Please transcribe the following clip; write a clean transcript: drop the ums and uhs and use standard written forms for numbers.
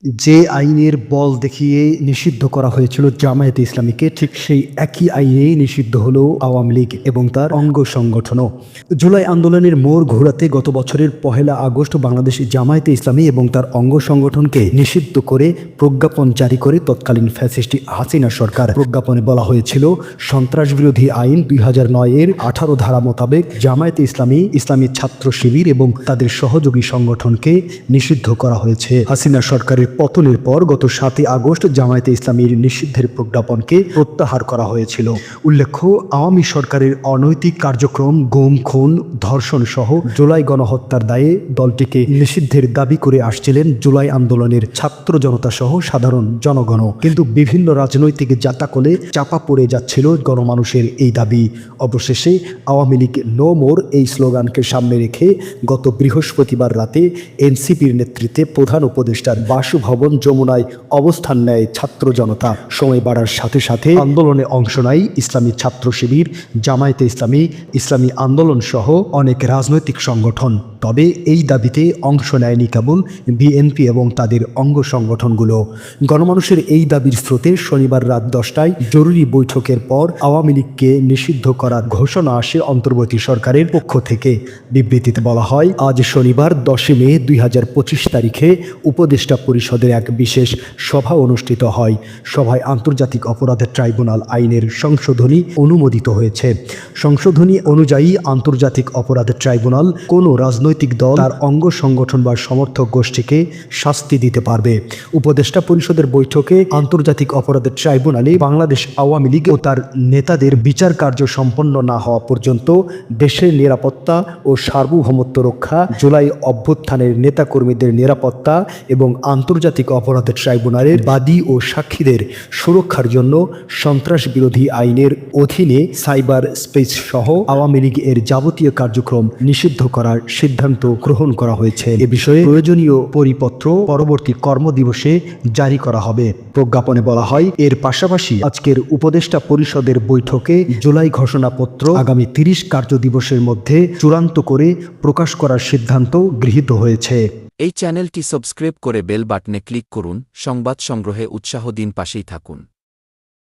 যে আইনের বল দেখিয়ে নিষিদ্ধ করা হয়েছিল জামায়াতে ইসলামীকে, ঠিক সেই একই আইনেই নিষিদ্ধ হলো আওয়ামী লীগ এবং তার অঙ্গ সংগঠনও। জুলাই আন্দোলনের মোড় ঘোরাতে গত বছরের 1 আগস্ট বাংলাদেশ জামায়াতে ইসলামী এবং তার অঙ্গ সংগঠনকে নিষিদ্ধ করে প্রজ্ঞাপন জারি করে তৎকালীন ফ্যাসিস্ট হাসিনা সরকার। প্রজ্ঞাপনে বলা হয়েছিল, সন্ত্রাস বিরোধী আইন 2009-এর 18 ধারা মোতাবেক জামায়াতে ইসলামী, ইসলামী ছাত্র শিবির এবং তাদের সহযোগী সংগঠনকে নিষিদ্ধ করা হয়েছে। হাসিনা সরকারের পতনের পর গত 7 আগস্ট জামায়াতে ইসলামীর নিষিদ্ধের প্রজ্ঞাপনকে প্রত্যাহার করা হয়েছিল। উল্লেখ্য, আওয়ামী সরকারের অনৈতিক কার্যক্রম, গুম, খুন, ধর্ষণ সহ জুলাই গণহত্যার দায়ে দলটিকে নিষিদ্ধের দাবি করে আসছিলেন জুলাই আন্দোলনের ছাত্র জনতা সহ সাধারণ জনগণ। কিন্তু বিভিন্ন রাজনৈতিক জাতাকলে চাপা পড়ে যাচ্ছিল গণমানুষের এই দাবি। অবশেষে আওয়ামী লীগ নো মোর এই স্লোগানকে সামনে রেখে গত বৃহস্পতিবার রাতে এনসিপির নেতৃত্বে প্রধান উপদেষ্টার বাসভবন যমুনায় অবস্থান নেয় ছাত্র জনতা। সময় বাড়ার সাথে সাথে আন্দোলনে অংশ নেয় ইসলামী ছাত্র শিবির, জামায়াতে ইসলামী, ইসলামী আন্দোলন সহ অনেক রাজনৈতিক সংগঠন। তবে এই দাবিতে অংশ নেয়নি কেবল বিএনপি এবং তাদের অঙ্গ সংগঠনগুলো। গণমানুষের এই দাবির স্রোতে শনিবার রাত 10টায় জরুরি বৈঠকের পর আওয়ামী লীগকে নিষিদ্ধ করার ঘোষণা আসে অন্তর্বর্তী সরকারের পক্ষ থেকে। বিবৃতিতে বলা হয়, আজ শনিবার 10 মে 2025 তারিখে উপদেষ্টা পরিষদের এক বিশেষ সভা অনুষ্ঠিত হয়। সভায় আন্তর্জাতিক অপরাধ ট্রাইব্যুনাল আইনের সংশোধনী অনুমোদিত হয়েছে। সংশোধনী অনুযায়ী আন্তর্জাতিক অপরাধ ট্রাইব্যুনাল কোনো রাজনৈতিক দল, তার অঙ্গ সংগঠন বা সমর্থক গোষ্ঠীকে শাস্তি দিতে পারবে। উপদেষ্টা পরিষদের বৈঠকে আন্তর্জাতিক অপরাধ ট্রাইব্যুনালে বাংলাদেশ আওয়ামী লীগ ও তার নেতাদের বিচার কার্য সম্পন্ন না হওয়া পর্যন্ত দেশের নিরাপত্তা ও সার্বভৌমত্ব রক্ষা, জুলাই অভ্যুত্থানের নেতাকর্মীদের নিরাপত্তা এবং আন্তর্জাতিক অপরাধ ট্রাইব্যুনালের বাদী ও সাক্ষীদের সুরক্ষার জন্য সন্ত্রাস বিরোধী আইনের অধীনে সাইবার স্পেস সহ আওয়ামী লীগ এর যাবতীয় কার্যক্রম নিষিদ্ধ করার সিদ্ধান্ত গ্রহণ করা হয়েছে। এ বিষয়ে প্রয়োজনীয় পরিপত্র পরবর্তী কর্মদিবসে জারি করা হবে। প্রজ্ঞাপনে বলা হয়, এর পাশাপাশি আজকের উপদেষ্টা পরিষদের বৈঠকে জুলাই ঘোষণাপত্র আগামী 30 কার্যদিবসের মধ্যে চূড়ান্ত করে প্রকাশ করার সিদ্ধান্ত গৃহীত হয়েছে। এই চ্যানেলটি সাবস্ক্রাইব করে বেল বাটনে ক্লিক করুন। সংবাদ সংগ্রহে উৎসাহ দিন, পাশেই থাকুন।